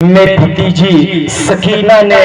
میری بھتیجی سکینہ نے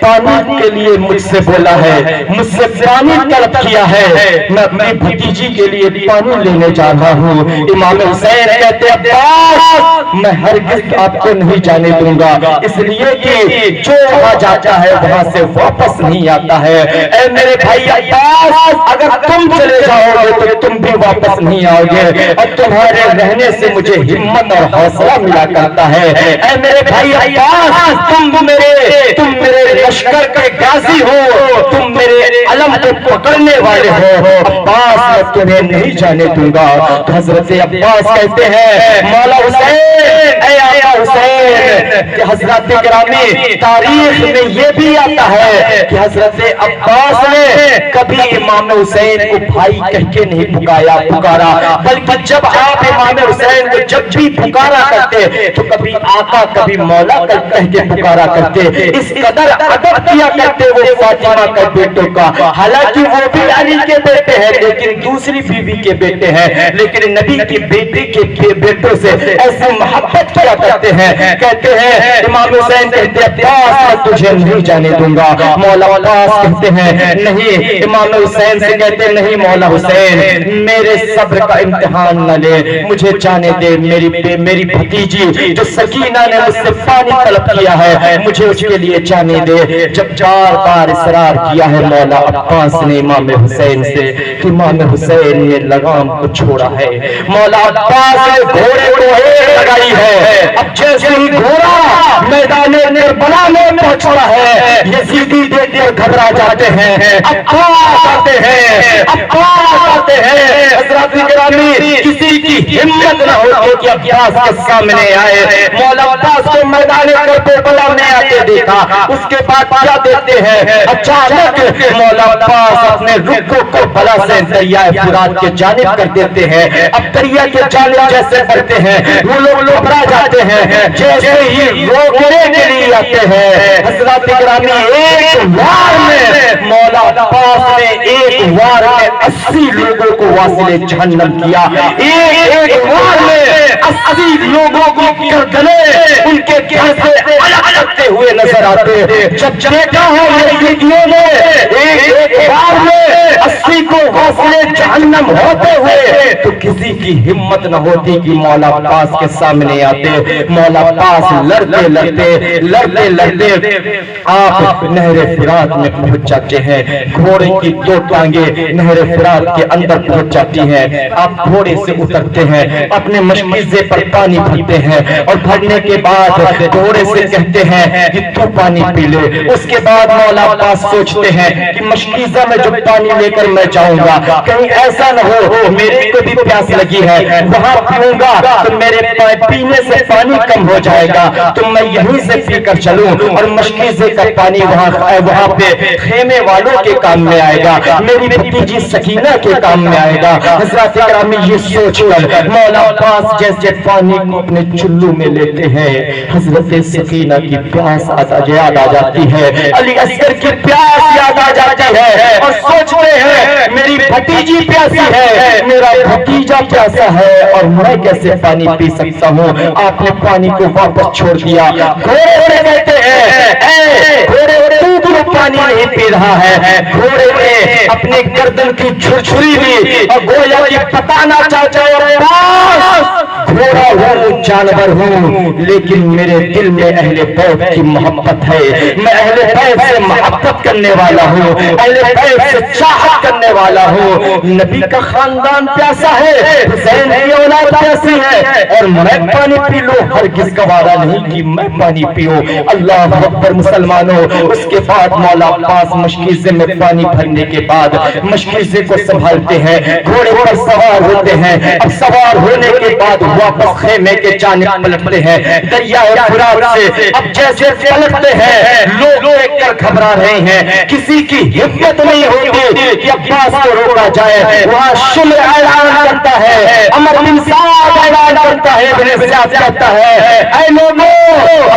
پانی کے لیے مجھ سے بولا ہے، مجھ سے پانی طلب کیا ہے، میں اپنی بھتیجی کے لیے پانی لینے جا رہا ہوں۔ امام حسین کہتے عباس میں ہرگز آپ کو نہیں جانے دوں گا، اس لیے کہ جو وہاں جاتا ہے وہاں سے واپس نہیں آتا ہے۔ اے میرے بھائی عباس اگر تم چلے جاؤ گے تو تم بھی واپس نہیں آؤ گے، اور تمہارے رہنے سے مجھے ہمت اور حوصلہ ملا کرتا ہے۔ اے میرے بھائی عباس تم میرے لشکر کے غازی ہو، تم میرے علم کو پکڑنے والے ہو، عباس میں تمہیں نہیں جانے دوں گا۔ حضرت عباس کہتے ہیں مولا حسین، اے آقا حسین، کہ حضرات گرامی تاریخ میں یہ بھی آتا ہے کہ حضرت عباس نے کبھی امام حسین کو بھائی کہہ کے نہیں پکارا، بلکہ جب آپ امام حسین کو جب بھی پکارا کرتے تو کبھی آقا کبھی مولا کہہ کے پکارا کرتے، اس قدر ادب کیا کرتے وہ فاطمہ کے بیٹوں کا۔ حالانکہ وہ بھی علی کے بیٹے ہیں لیکن دوسری بیوی کے بیٹے ہیں، لیکن نبی کی بیٹی کے بیٹوں سے ایسی محبت کیا کرتے ہیں۔ کہتے ہیں امام حسین کہتے عباس میں تجھے نہیں جانے دوں گا، مولا عباس کہتے ہیں نہیں، امام حسین سے کہتے نہیں مولا حسین میرے صبر کا امتحان نہ لے، مجھے جانے دے، میری بھتیجی جو سکینہ نے مجھ سے پانی طلب کیا ہے مجھے اس کے لیے جانے دے۔ جب بار بار اصرار کیا ہے مولا عباس نے امام حسین سے، کہ امام حسین نے لگام کو چھوڑا ہے، مولا عباس نے گھوڑے کو ایک لگائی ہے۔ اب جیسے ہی گھوڑا میدان کربلا میں پہنچتا ہے یزیدی دیکھ کر گھبرا جاتے ہیں، عباس آتے ہیں، عباس آتے ہیں۔ حضرات گرامی کسی کی ہمت نہ ہوتی کہ عباس کے سامنے آئے۔ مولا عباس کو میدان کربلا میں آتے دیکھا، اس کے بعد کیا دیکھتے ہیں، اچانک مولا عباس اپنے رکو کو بلا سے دریائے فرات کے جانب کر دیتے ہیں۔ اب دریا کے جانب جیسے بڑھتے ہیں وہ لوگ گھبرا جاتے ہیں، جیسے ہی روکنے کے لیے آتے ہیں حضرات گرامی ایک وار میں مولا عباس نے ایک وار میں 80 لوگوں کو واصل جہنم کیا۔ ایک وار میں 80 لوگوں کو گردنیں ان کے گھر سے الگ کرتے ہوئے نظر آتے۔ جب دیکھا ہے یزیدیوں نے ایک بار میں 80 کو واصل جہنم ہوتے ہوئے تو کسی کی ہمت نہ ہوتی کہ مولا عباس کے سامنے آتے۔ مولا عباس لڑتے لڑتے آپ نہر فرات میں پہنچ جاتے ہیں۔ گھوڑے کی 2 ٹانگیں نہر فرات کے اندر پہنچ جاتی ہیں۔ آپ گھوڑے سے اترتے ہیں، اپنے مشکیزے پر پانی بھرتے ہیں، اور بھرنے کے بعد گھوڑے سے کہتے ہیں کہ تو پانی پی لے۔ اس کے بعد مولا عباس سوچتے ہیں کہ مشکیزہ میں جو پانی لے کر میں جاؤں گا کہیں ایسا نہ ہو میرے کو بھی پیاس لگی ہے، وہاں پیوں گا تو میرے پینے سے پانی کم ہو جائے گا، تو میں یہیں سے پی کر چلوں اور مشکیزے کا پانی وہاں پہ خیمے والوں کے کام میں آئے گا، میری بھتیجی سکینہ کے کام میں آئے گا۔ حضرات گرامی یہ سوچ کر مولا عباس جیسے پانی کو اپنے چلو میں لیتے ہیں حضرت سکینہ کی پیاس یاد آ جاتی ہے، علی اصغر کی پیاس یاد آ جاتی ہے، اور سوچتے ہیں میری بھتیجی پیاسی ہے، میرا بھتیجا پیاسا ہے اور میں کیسے پانی پی سکتا ہوں۔ آپ نے پانی کو واپس چھوڑ دیا۔ گھوڑے سے کہتے ہیں اے گھوڑے تو پانی نہیں پی رہا ہے۔ گھوڑے نے اپنے گردن کی چھرچھری دی اور گویا کہ بتانا چاہتے گھوڑا ہوں جانور ہوں لیکن میرے دل میں اہل بیت کی محبت ہے، میں اہل بیت سے محبت کرنے والا ہوں، اہل بیت سے چاہت کرنے والا ہوں۔ نبی کا خاندان پیاسا ہے، حسین کی اولاد پیاسی ہے، اور میں پانی پی لوں ہرگز گوارا نہیں کہ میں پانی پیوں۔ اللہ اکبر مسلمانوں۔ اس کے بعد مولا عباس مشکیزے میں پانی بھرنے کے بعد مشکیزے کو سنبھالتے ہیں، گھوڑے پر سوار ہوتے ہیں۔ اب سوار ہونے کے بعد واپس خیمے کے جانب پلٹتے ہیں دریائے فرات سے۔ اب جیسے پلٹتے ہیں لوگ دیکھ کر گھبرا رہے ہیں، کسی کی ہمت نہیں ہوتی کہ عباس کو روکا جائے۔ وہاں شمع اعلان کرتا ہے، عمر بن سعد اعلان کرتا ہے، ابن زیاد کہتا ہے اے لوگوں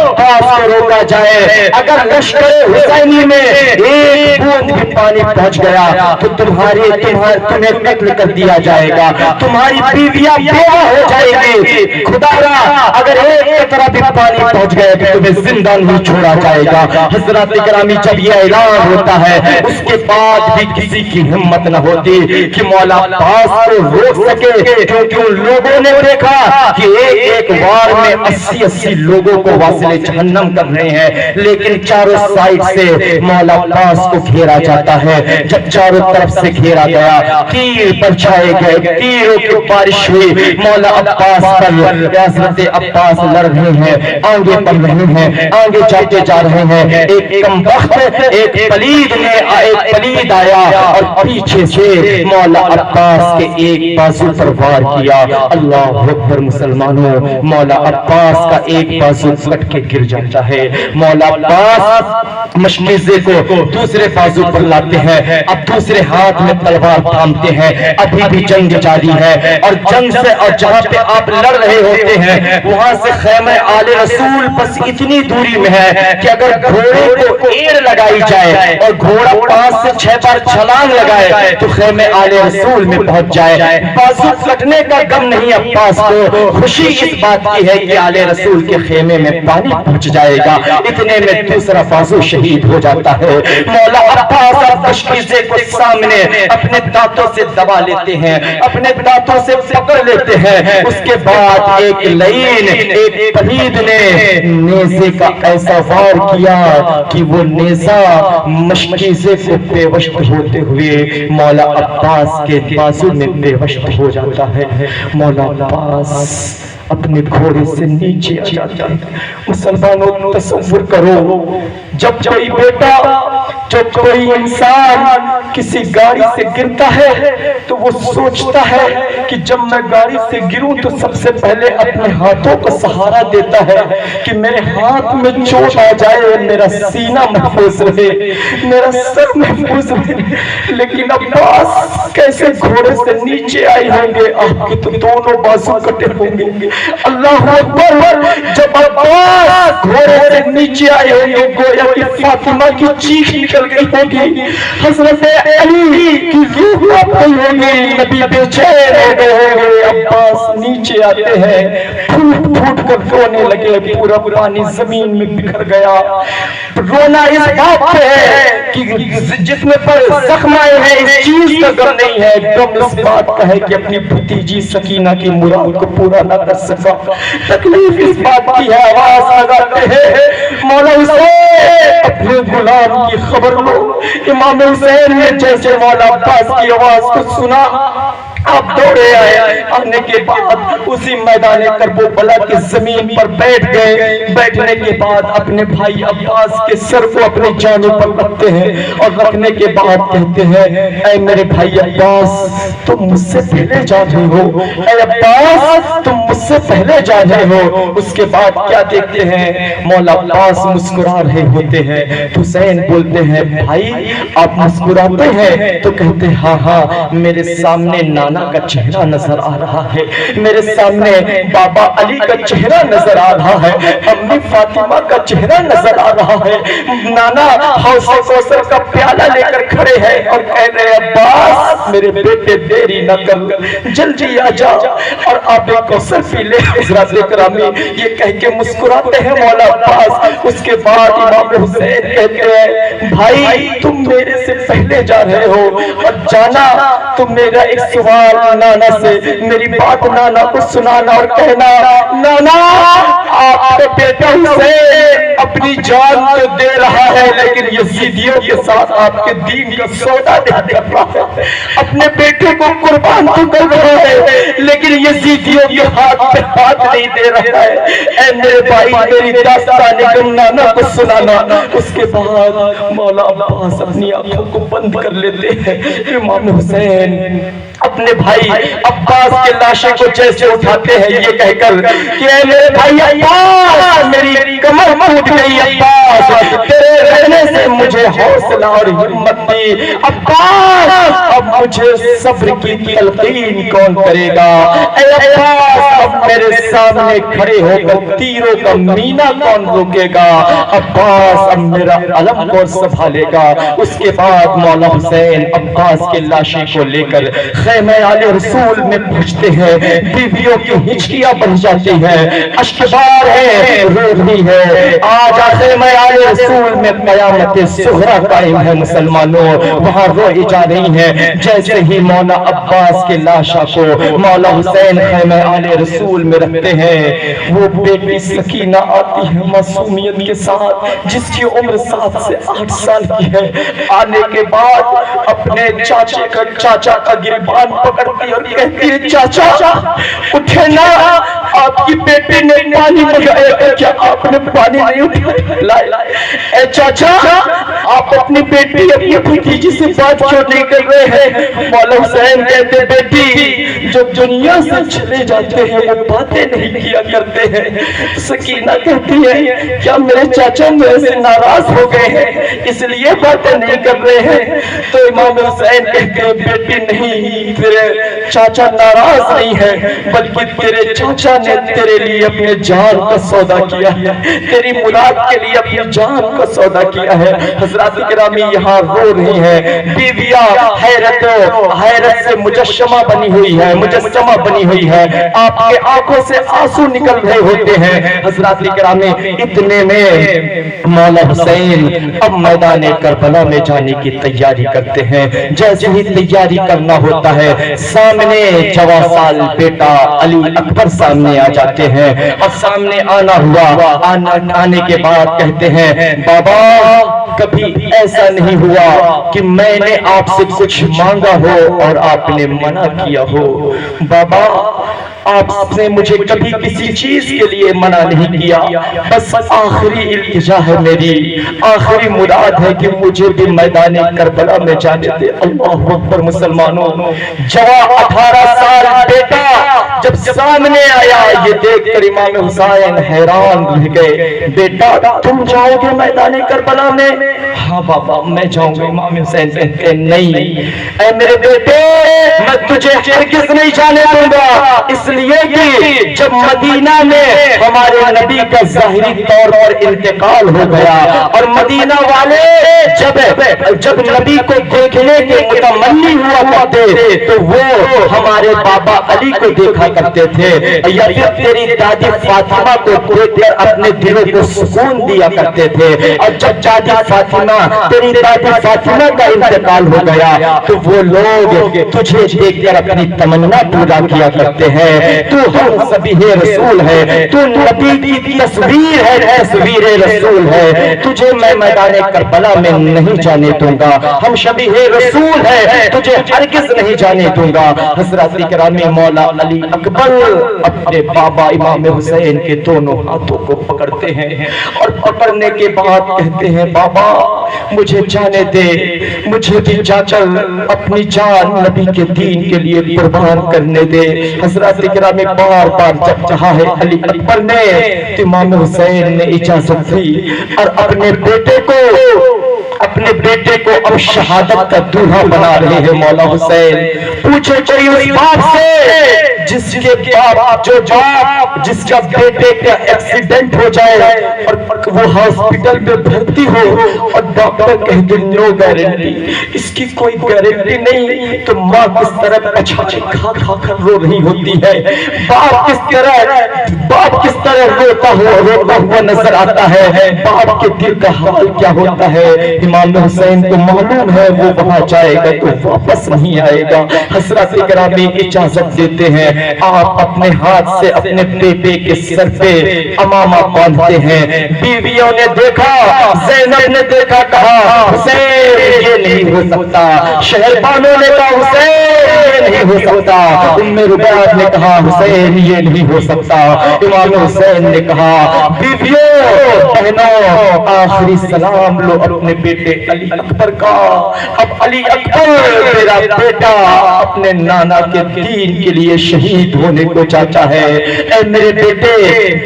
عباس کو روکا جائے، اگر لشکر حسینی میں ایک بوند بھی پانی پہنچ گیا تو تمہیں قتل کر دیا جائے گا، تمہاری بیویاں بیوہ ہو جائے گی، خدا را اگر ایک قطرہ بھی پانی پہنچ گیا تو تمہیں زندہ نہیں چھوڑا جائے گا۔ حضرات گرامی، جب یہ اعلان ہوتا ہے اس کے بعد بھی کسی کی ہمت نہ ہوتی کہ مولا عباس کو روک سکے، کیونکہ ان لوگوں نے دیکھا کہ ایک وار میں 80 لوگوں کو واصل جہنم کر رہے ہیں، لیکن چاروں سائڈ سے مولا عباس کو گھیرا جاتا ہے۔ جب چاروں طرف سے گھیرا گیا، تیر برچھائے گئے، تیروں کی بارش ہوئی، مولا عباس پر حضرت عباس لڑ رہے ہیں، آگے بڑھ رہے ہیں، آگے جاتے جا رہے ہیں۔ ایک کم وقت ایک پلید آیا اور پیچھے سے مولا عباس کے ایک بازو پر وار کیا۔ اللہ اکبر مسلمانوں، مولا عباس کا ایک بازو کٹ کے گر جاتا ہے۔ مولا عباس مشنیزے کو دوسرے بازو پر لاتے ہیں، اب دوسرے ہاتھ میں تلوار تھامتے ہیں۔ ابھی بھی جنگ جاری ہے، اور جنگ سے اور جہاں پہ آپ لڑ رہے ہوتے ہیں وہاں سے خیمہ آل رسول بس اتنی دوری میں ہے کہ اگر گھوڑے کو ایڑ لگائی جائے اور گھوڑا 5 سے 6 بار چھلانگ لگائے تو خیمہ آل رسول میں پہنچ جائے۔ بازو کٹنے کا غم نہیں عباس کو، خوشی اس بات کی ہے کہ آل رسول کے خیمے میں پانی پہنچ جائے گا۔ اتنے میں دوسرا بازو شہید ہو جاتا ہے۔ مولا عباس اور مشنیزے کو سامنے اپنے دانتوں سے دبا لیتے ہیں، اپنے دانتوں سے پکڑ لیتے ہیں۔ اس کے بعد ایک لعین، ایک پلید نے نیزے کا ایسا وار کیا کہ وہ نیزہ مشنیزے کو بے وشت ہوتے ہوئے مولا عباس کے بازو میں بے وشت ہو جاتا ہے۔ مولا عباس اپنے گھوڑے سے نیچے آ جاتا ہے۔ مسلمانوں تصور کرو، جب کوئی بیٹا، جب کوئی انسان کسی گاڑی سے گرتا ہے تو وہ سوچتا ہے کہ جب میں گاڑی سے گروں تو سب سے پہلے اپنے ہاتھوں کو سہارا دیتا ہے کہ میرے ہاتھ میں چوٹ آ جائے، میرا سینہ محفوظ رہے، میرا سر محفوظ رہے۔ لیکن عباس کیسے گھوڑے سے نیچے آئے ہوں گے؟ آپ کے تو دونوں بازو کٹے ہوں گے۔ اللہ اکبر! جب عباس گھوڑے سے نیچے آئے ہوں گے گویا کہ فاطمہ کی چیخ نکل گئی ہوگی، حضرت علی کی روح کانپ گئی ہوگی، نبی بے چین ہو گئے ہوں گے۔ عباس نیچے آتے ہیں، پھوٹ پھوٹ کر رونے لگے، پورا پانی زمین میں بکھر گیا۔ رونا اس بات پہ ہے کہ جسم پر زخم آئے ہیں، اس چیز کا غم نہیں ہے، غم اس بات کا ہے کہ اپنی بھتیجی سکینہ کی مراد کو پورا نہ کر سکا۔ تکلیف اس بات کی ہے، آواز لگاتے ہیں مولا حسین اپنے غلام کی خبر لو۔ امام حسین نے جیسے مولا عباس کی آواز کو سنا، آپ دوڑے آئے، آنے کے بعد اسی میدان کربلا کی زمین پر بیٹھ گئے۔ بیٹھنے کے بعد اپنے بھائی عباس کے سر کو اپنی جانوں پر رکھتے ہیں اور رکھنے کے بعد کہتے ہیں، اے میرے بھائی عباس تم مجھ سے پہلے جا رہے ہو، اے عباس تم مجھ سے پہلے جا رہے ہو۔ اس کے بعد کیا دیکھتے ہیں؟ مولا عباس مسکرا رہے ہوتے ہیں۔ حسین بولتے ہیں، بھائی آپ مسکراتے ہیں؟ تو کہتے ہیں، ہاں ہاں، میرے سامنے نانا کا چہرہ نظر آ رہا ہے، میرے سامنے بابا علی کا چہرہ نظر آ رہا ہے، امی فاطمہ کا چہرہ نظر آ رہا ہے، نانا حوض کوثر کا پیالہ لے کر کھڑے ہیں اور کہہ رہے ہیں، عباس میرے بیٹے دیری نہ کر، جلدی آ جا اور آب کوثر پی لے۔ حضرات گرامی یہ کہہ کے مسکراتے ہیں مولا عباس۔ اس کے بعد امام حسین کہتے ہیں، بھائی تم میرے سے پہلے جا رہے ہو اور جانا تو میرا ایک سوال نانا سے، میری بات نانا کو سنانا اور کہنا، نانا آپ کا بیٹا حسین اپنی جان تو دے رہا ہے لیکن یزیدیوں کے ساتھ آپ کے دین کا سودا نہیں کر رہا ہے، اپنے بیٹے کو قربان تو کر رہا ہے لیکن یزیدیوں کے ہاتھ پہ ہاتھ نہیں دے رہا ہے۔ اے میرے بھائی میری داستان غم نانا کو سنانا۔ اس کے بعد مولا عباس اپنی آنکھوں کو بند کر لیتے ہیں۔ امام حسین اپنے بھائی عباس کے لاشے کو جیسے اٹھاتے ہیں یہ کہہ کر کہ اے میرے بھائی عباس میری کمر ٹوٹ گئی، عباس تیرے رہنے سے مجھے حوصلہ اور ہمت دی۔ عباس اب مجھے صبر کی تلقین کون کرے گا؟ اے عباس اب میرے سامنے کھڑے ہو کر تیروں کا مینا کون روکے گا؟ عباس اب میرا علم کون سنبھالے گا؟ اس کے بعد مولا حسین عباس کے لاشیں کو لے کر خیمہ آل رسول میں پہنچتے ہیں۔ بیویوں کی ہچکیاں بن جاتی ہیں، اشکبار ہے، رو رہی ہے۔ آج خیمہ آل رسول میں قیامت صغریٰ قائم ہے مسلمانوں، وہاں روئی جا رہی ہیں۔ جیسے ہی مولا عباس کے لاشا کو مولا حسین خیمہ آل رسول میں رکھتے ہیں، وہ بیٹی سکینہ آتی ہے معصومیت کے ساتھ، جس کی عمر 7 سے 8 سال کی ہے۔ آنے کے بعد اپنے چاچا کا گریبان پکڑتی اور کہتی ہے چاچا اٹھے نا، آپ کی بیٹی نے پانی منگایا، کیا آپ نے پانی نہیں اٹھایا؟ اے چاچا آپ اپنی بیٹی اپنی بھتیجی سے بات کیوں نہیں کر رہے ہیں؟ مولا حسین کہتے بیٹی جو دنیا سے چلے جاتے ہیں وہ باتیں نہیں کیا کرتے ہیں۔ سکینہ کہتی ہے کیا میرے چاچا میرے سے ناراض ہو گئے ہیں اس لیے باتیں نہیں کر رہے ہیں؟ تو امام حسین کہتے ہیں بیٹی نہیں، تیرے چاچا ناراض نہیں ہے، بلکہ تیرے چاچا نے تیرے لیے اپنے جان کا سودا کیا ہے، تیری مراد کے لیے اپنی جان کا سودا کیا ہے۔ حضرات گرامی یہاں رو رہی ہیں بیویاں، حیرت سے مجسمہ بنی ہوئی ہے، آپ کے آنکھوں سے آنسو نکل رہے ہوتے ہیں۔ حضرات گرامی اتنے میں مولا حسین اب میدان کربلا میں جانے کی تیاری کرتے ہیں۔ جیسے ہی تیاری کرنا ہوتا ہے سامنے جوان سال بیٹا علی اکبر سامنے آ جاتے ہیں، اور سامنے آنے کے بعد کہتے ہیں بابا کبھی ایسا نہیں ہوا کہ میں نے آپ سے کچھ مانگا ہو اور آپ نے منع کیا ہو۔ بابا آپ نے مجھے کبھی کسی چیز کے لیے منع نہیں کیا، بس آخری التجا ہے میری، آخری مراد ہے کہ مجھے بھی میدان کربلا میں جانے دے۔ اللہ اکبر مسلمانوں، جوان 18 سال بیٹا جب سامنے آیا یہ دیکھ کر امام حسین حیران رہ گئے۔ بیٹا تم جاؤ گے میدان کربلا میں؟ ہاں بابا میں جاؤں گا۔ امام حسین کہتے ہیں نہیں اے میرے بیٹے میں تجھے ہرگز نہیں جانے دوں گا، اس لیے کہ جب مدینہ میں ہمارے نبی کا ظاہری طور پر انتقال ہو گیا اور مدینہ والے جب نبی کو دیکھنے کے متمنی ہوا کرتے تو وہ ہمارے بابا علی کو دیکھا کرتے تھے، یا پھر تیری دادی فاطمہ کو دیکھ کر اپنے دلوں کو سکون دیا کرتے تھے، اور جب تیری دادی فاطمہ کا انتقال ہو گیا تو وہ لوگ تجھے دیکھ کر اپنی تمنا پورا کیا کرتے ہیں۔ تو ہم شبیہ رسول ہے، تو نبی کی تصویر ہے، تصویر رسول ہے، تجھے میں میدان کربلا میں نہیں جانے دوں گا، ہم شبیہ رسول ہے، تجھے ہرگز نہیں جانے دوں گا۔ حضرات گرامی مولا علی اکبر اپنے بابا امام حسین کے دونوں ہاتھوں کو پکڑتے ہیں، اور پکڑنے کے بعد کہتے ہیں بابا مجھے جانے دے، مجھے بھی جا کر اپنی جان نبی کے دین کے لیے قربان کرنے دے۔ حضرات گرامی بار بار جب چاہا ہے علی اکبر نے تو امام حسین نے اجازت دی، اور اپنے بیٹے کو اب شہادت کا دولہا بنا رہے ہیں مولا حسین۔ پوچھے چاہیے اس باپ سے جس کا بیٹے کا ایکسیڈنٹ ہو جائے اور وہ ہاسپٹل میں بھرتی ہو اور ڈاکٹر کہتے نو گارنٹی، اس کی کوئی گارنٹی نہیں، تو ماں کس طرح پچھاڑے کھا کر رو رہی ہوتی ہے، باپ کس طرح روتا ہوا نظر آتا ہے، باپ کے دل کا حال کیا ہوتا ہے۔ امام حسین کو معلوم ہے وہ وہاں جائے گا تو واپس نہیں آئے گا۔ حضرات گرامی اجازت دیتے ہیں، آپ اپنے ہاتھ سے اپنے بیٹے کے سر پہ امامہ باندھتے ہیں۔ بیویوں نے دیکھا، زینب نے دیکھا، کہا حسین یہ نہیں ہو سکتا، شہربانوں نے کہا حسین نہیں ہو سکتا۔ ام ربیعہ نے کہا حسین یہ نہیں ہو سکتا۔ امام حسین نے کہا بیویوں بہنوں آخری سلام لو اپنے بیٹے علی اکبر کا۔ اب علی اکبر میرا بیٹا اپنے نانا کے دین کے لیے شہید ہونے کو چاہتا ہے۔ اے میرے بیٹے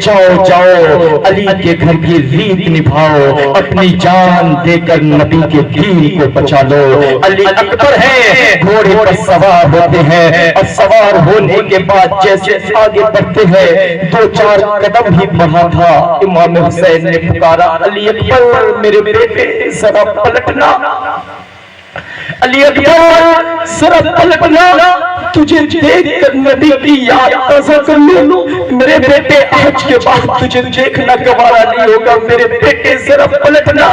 جاؤ جاؤ علی کے گھر کی ریت نبھاؤ، اپنی جان دے کر نبی کے دین کو بچا لو۔ علی اکبر ہے گھوڑے پر سوار ہوتے ہیں اور سوار ہونے کے بعد جیسے آگے بڑھتے ہیں دو چار قدم ہی بڑھا تھا امام حسین نے پکارا علی اکبر میرے بیٹے ذرا پلٹنا، علی اکبر ذرا پلٹنا، تجھے دیکھ کر نبی کی یاد تازہ کر لوں۔ میرے بیٹے آج کے بعد تجھے دیکھنا گوارا نہیں ہوگا، میرے بیٹے ذرا پلٹنا۔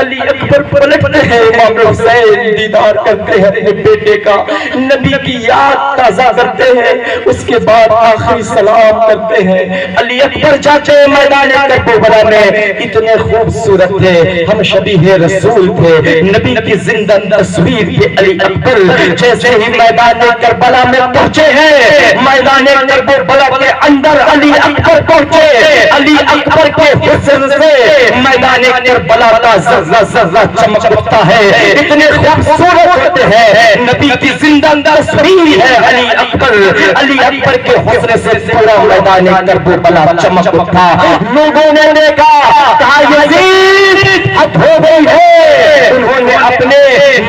علی اکبر پلٹتے ہیں، امام حسین دیدار کرتے ہیں اپنے بیٹے کا، نبی کی یاد تازہ کرتے ہیں، اس کے بعد آخری سلام کرتے ہیں۔ علی اکبر جاتے میدان کربلا میں اتنے خوبصورت تھے، ہم شبیہ رسول تھے، نبی کی زندہ تصویر تھے علی اکبر۔ جیسے ہی میدان کربلا میں پہنچے ہیں، میدان کربلا کے اندر علی اکبر پہنچے، علی اکبر کے حسن سے میدان کربلا کا ذرہ ذرہ چمک اٹھتا ہے، اتنے خوبصورت ہوتے ہیں، نبی کی زندہ تصویر ہے علی اکبر۔ علی اکبر کے حسن سے پورا میدان کربلا چمک اٹھا، لوگوں نے دیکھا کہا یزید حد ہو گئی ہے، انہوں نے اپنے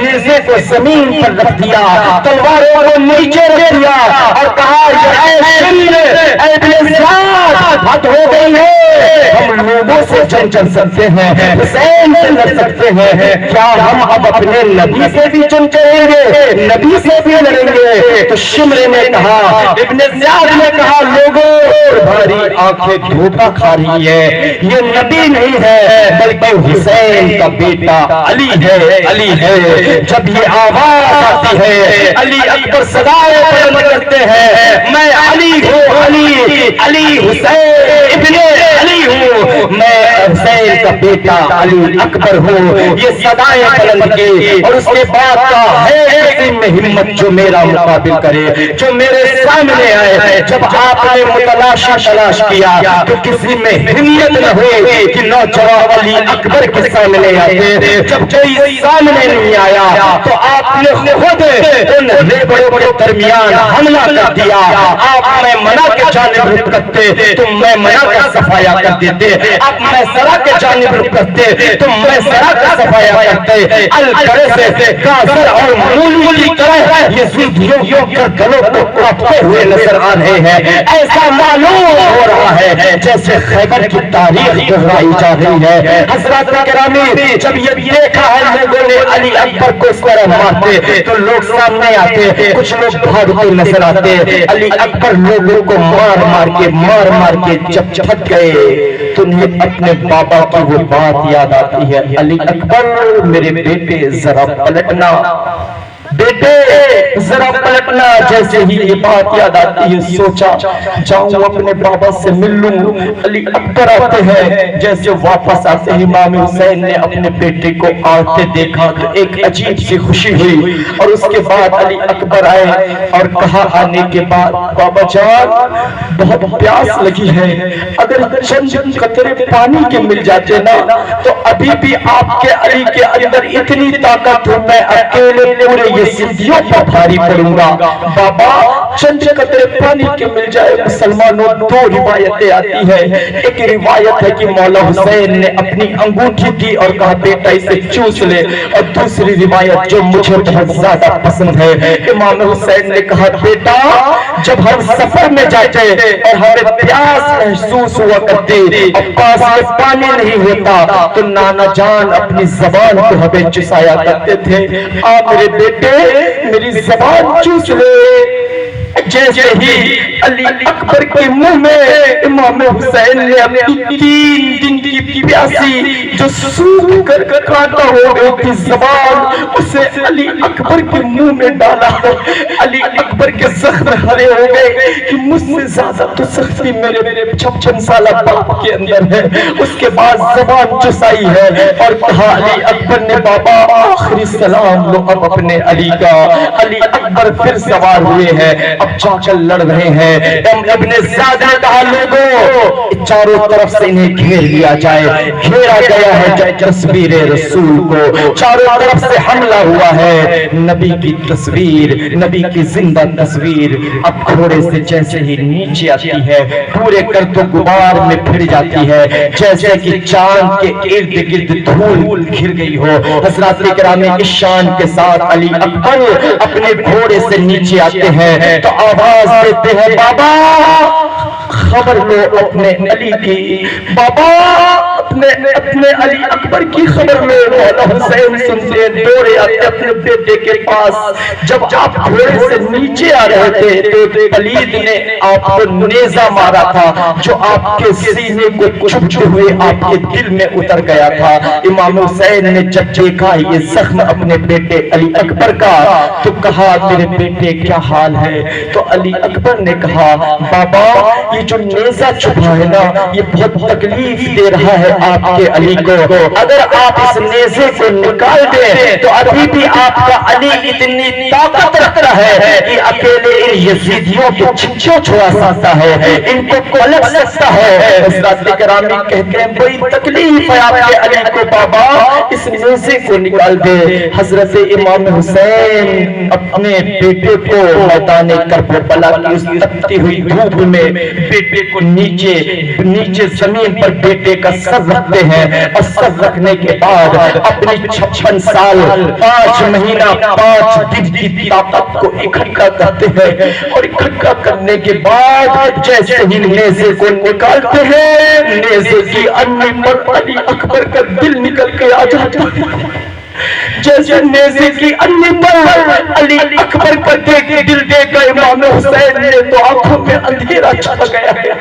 نیزے کو زمین پر رکھ دیا، تلواروں کو نیچے رکھ دیا اور کہا اے شمر اے ابن زیاد حد ہو گئی ہے، ہم لوگوں سے جنگ چل سکتے ہیں، حسین سے لڑ سکتے ہیں، کیا ہم اب اپنے نبی سے بھی جنگ کریں گے، نبی سے بھی لڑیں گے؟ تو شمر نے کہا، ابن زیاد نے کہا لوگوں تمہاری آنکھیں دھوکہ کھا رہی ہے، یہ نبی نہیں ہے بلکہ حسین کا بیٹا علی ہے، علی ہے۔ جب یہ آواز آتی ہے علی اکبر صدائیں بلند کرتے ہیں میں علی ہوں، علی علی حسین ابن علی ہوں، میں حسین کا بیٹا علی اکبر ہوں، یہ صدائیں بلند کی۔ اور اس کے بعد کا ہے کسی میں ہمت جو میرا مقابل کرے، جو میرے سامنے آئے۔ جب آپ نے متلاشی تلاش کیا تو کسی میں ہمت نہ ہوئی کہ نوجوان علی اکبر کے سامنے آتے، جب کوئی سامنے نہیں آیا تو آپ نے خود ان لیبروں کے درمیان حملہ کر دیا۔ آپ میں منع کے جانب رخ کرتے تو میں منع کا صفایا کر دیتے، آپ میں سرا کے جانب رخ کرتے تو میں سرا کا صفایا کرتے۔ القرے سے گازر اور مولی کی طرح یہ زندگیوں کے گلوں کو کاٹتے ہوئے نظر آ رہے ہیں، ایسا معلوم ہو رہا ہے جیسے خیبر کی تاریخ دہرائی جا رہی ہے۔ حضرات گرامی جب یہ دیکھا ہے لوگوں نے علی اکبر کو اس طرح مارتے تو لوگ سامنے آتے، کچھ لوگ بھاگتے نظر آتے، علی اکبر لوگوں کو مار مار کے جب تھک گئے تو انہیں اپنے بابا کی وہ بات یاد آتی ہے، علی اکبر میرے بیٹے ذرا پلٹنا، بیٹے ذرا پلٹنا۔ جیسے ہی یہ بات یاد آتی ہے سوچا جاؤں اپنے بابا سے مل لوں۔ علی اکبر آتے ہیں، جیسے واپس آتے ہی امام حسین نے اپنے بیٹے کو آتے دیکھا تو ایک عجیب سی خوشی ہوئی، اور اس کے بعد علی اکبر آئے اور کہا آنے کے بعد بابا جان بہت پیاس لگی ہے، اگر چند قطرے پانی کے مل جاتے نا تو ابھی بھی آپ کے علی کے اندر اتنی طاقت ہو میں اکیلے پورے یہ صدیوں پر بھاری پڑوں گا۔ بابا چند قطرے پانی کے مل جائے۔ مسلمانوں دو روایتیں آتی ہیں، ایک روایت ہے کہ مولا حسین نے اپنی انگوٹھی دی اور کہا بیٹا اسے چوس لے، اور دوسری روایت جو مجھے بہت زیادہ پسند ہے، امام حسین نے کہا بیٹا جب ہم سفر میں جاتے اور ہمیں پیاس محسوس ہوا کرتی اور پاس میں پانی نہیں ہوتا تو نانا جان اپنی زبان کو ہمیں چسایا کرتے تھے، آ میرے بیٹے میری زبان چوس لے۔ جیسے ہی علی اکبر کے منہ میں امام حسین نے اپنی 3 دن کی پیاسی جو سوکھ کر کانٹا ہو گئی تھی زبان اسے علی اکبر کے منہ میں ڈالا. علی اکبر کے زخم ہرے ہو گئے کہ مجھ سے زیادہ تو سختی میرے 56 سالہ باپ کے اندر ہے. اس کے بعد زبان چسائی ہے اور کہا علی اکبر نے بابا آخری سلام لو اب اپنے علی کا. علی اکبر پھر سوار ہوئے ہیں, اب جا کر لڑ رہے ہیں. ابن زیاد نے کہا لوگوں چاروں طرف سے انہیں گھیر لیا جائے. گھیرا گیا ہے تصویر رسول کو, چاروں طرف سے حملہ ہوا ہے. نبی کی تصویر, نبی کی زندہ تصویر اب گھوڑے سے جیسے ہی نیچے آتی ہے پورے گرد و غبار میں پھر جاتی ہے جیسے کہ چاند کے ارد گرد دھول گھر گئی ہو. حضرات کرام اس شان کے ساتھ علی اکبر اپنے گھوڑے سے نیچے آتے ہیں تو آواز دیتے ہیں بابا خبر لو اپنے علی کی, بابا اپنے علی اکبر کی خبر لو. مولا حسین سنتے دوڑے آتے اپنے بیٹے کے پاس. جب آپ گھوڑے سے نیچے آ رہے تھے تو ولید نے آپ کو نیزہ مارا تھا جو آپ کے سینے کو چبھتے ہوئے آپ کے دل میں اتر گیا تھا. امام حسین نے جب دیکھا یہ زخم اپنے بیٹے علی اکبر کا تو کہا میرے بیٹے کیا حال ہے؟ تو علی اکبر نے کہا بابا یہ جو نیزہ چبھا ہے نا یہ بہت تکلیف دے رہا ہے آپ کے علی کو. اگر آپ اس نیزے کو نکال دیں تو ابھی بھی آپ کا علی اتنی طاقت رکھتا ہے کہ اکیلے ان یزیدیوں کو چھچو چھوڑا سکتا ہے, ان کو پلٹ سکتا ہے. حضرات گرامی کہتے ہیں بڑی تکلیف ہے آپ کے علی کو, بابا اس نیزے کو نکال دے. حضرت امام حسین اپنے بیٹے کو میدان کربلا کی اس تپتی ہوئی دھوپ میں بیٹے کو نیچے زمین پر بیٹے کا سر رکھتے ہیں اور سر رکھنے کے بعد اپنی 56 سال 5 مہینہ 5 دن کی طاقت کو اکٹھا کرتے ہیں اور اکٹھا کرنے کے بعد جیسے ہی نیزے کو نکالتے ہیں نیزے کی انگلی پر علی اکبر کا دل نکل کے آ جاتا ہے. جیسے نیزے کی انگلی پر علی اکبر کا دل دے کر امام حسین نے تو آنکھوں میں اندھیرا چھا گیا ہے.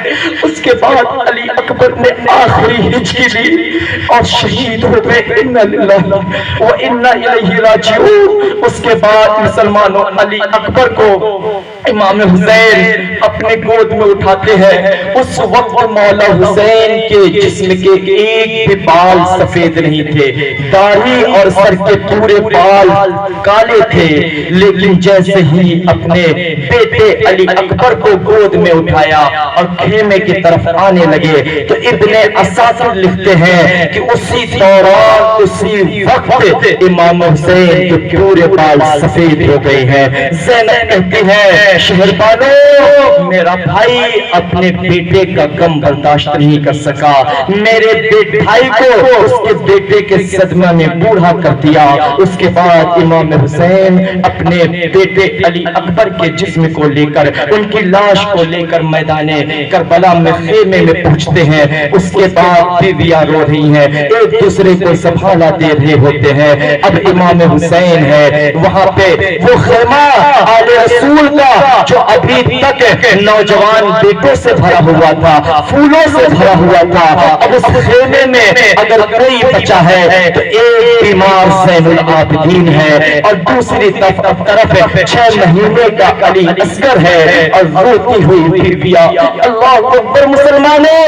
اس کے بعد علی اکبر نے آخری ہچکی لی اور شہید ہو گئے. انا للہ و انا الیہ راجعون. اس کے بعد مسلمانوں علی اکبر کو امام حسین اپنے گود میں اٹھاتے ہیں. اس وقت مولا حسین کے جسم کے ایک بھی بال سفید نہیں تھے, داڑھی اور سر کے پورے بال کالے تھے. لیکن جیسے ہی اپنے بیٹے علی اکبر کو گود میں اٹھایا اور خیمے کی طرف آنے لگے تو ابن اساکر لکھتے ہیں کہ اسی دوران اسی وقت امام حسین کے پورے بال سفید ہو گئے ہیں. زینب کہتی ہے شہربانو میرا بھائی اپنے بیٹے کا غم برداشت نہیں کر سکا, میرے بھائی کو اس کے بیٹے کے صدمہ میں بوڑھا کر دیا. اس کے بعد امام حسین اپنے بیٹے علی اکبر کے جسم کو لے کر ان کی لاش کو لے کر میدان کربلا میں خیمے میں پہنچتے ہیں. اس کے بعد بیویاں رو رہی ہیں, ایک دوسرے کو سنبھالا دے رہے ہوتے ہیں. اب امام حسین ہے وہاں پہ وہ خیمہ آل رسول کا جو ابھی تک نوجوان بیٹوں سے بھرا ہوا تھا, پھولوں سے بھرا ہوا تھا. اب اس خیمے میں اگر کوئی بچا ہے تو ایک بیمار زین العابدین ہے اور دوسری طرف 6 مہینے کا علی اصغر ہے اور روتی ہوئی بیویاں. اللہ اکبر مسلمانوں,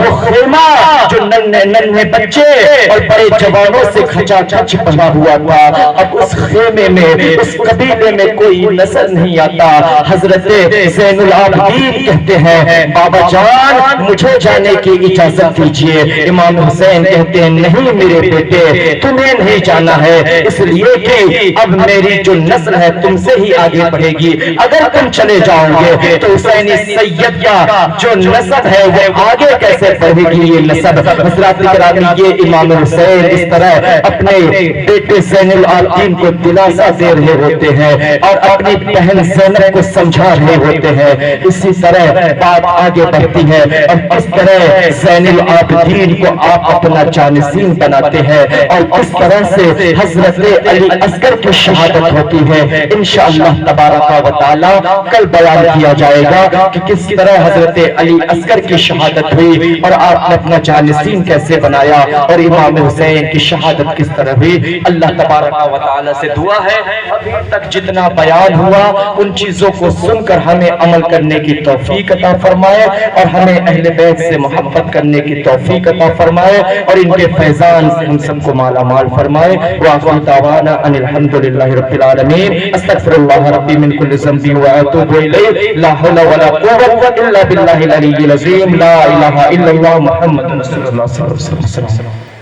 وہ خیمہ جو ننھے بچے اور بڑے جوانوں سے کھچا کھچ بنا ہوا تھا, اب اس خیمے میں اس قبیلے میں کوئی نظر نہیں آتا. حضرت زین العابدین کہتے ہیں بابا جان مجھے جانے کی اجازت دیجیے. امام حسین کہتے ہیں نہیں میرے بیٹے تمہیں نہیں جانا ہے, اس لیے کہ اب میری جو نسل ہے تم سے ہی آگے بڑھے گی. اگر تم چلے جاؤ گے تو حسینی سید کا جو نسب ہے وہ آگے کیسے بڑھے گی یہ نسب. حضرات گرامی یہ امام حسین اس طرح اپنے بیٹے زین العابدین کو دلاسا دے رہے ہوتے ہیں اور اپنی بہن زینب کو سمجھا رہے ہوتے ہیں، اسی طرح بات آگے بڑھتی ہے اور کس طرح زین العابدین کو آپ اپنا جانشین بناتے ہیں اور کس طرح سے حضرت علی اصغر کی شہادت ہوتی ہے، انشاءاللہ تبارک و تعالی کل بیان کیا جائے گا کہ کس طرح حضرت علی اصغر کی شہادت ہوئی اور آپ نے اپنا جانشین کیسے بنایا اور امام حسین کی شہادت کس طرح ہوئی۔ اللہ تبارک و تعالی سے دعا ہے ابھی تک جتنا بیان ہوا ان چیزوں کو سن کر ہمیں عمل کرنے کی توفیق عطا فرمائے اور ہمیں اہل بیت سے محبت کرنے کی توفیق عطا فرمائے اور ان کے فیضان سے ہم سب کو مالا مال فرمائے۔ وآخر دعوانا ان الحمدللہ رب العالمین، استغفر اللہ ربی من کل ذنب واتوب الیہ، لا حول ولا قوة الا باللہ العلی العظیم، لا الہ الا اللہ محمد رسول اللہ صلی اللہ علیہ وسلم۔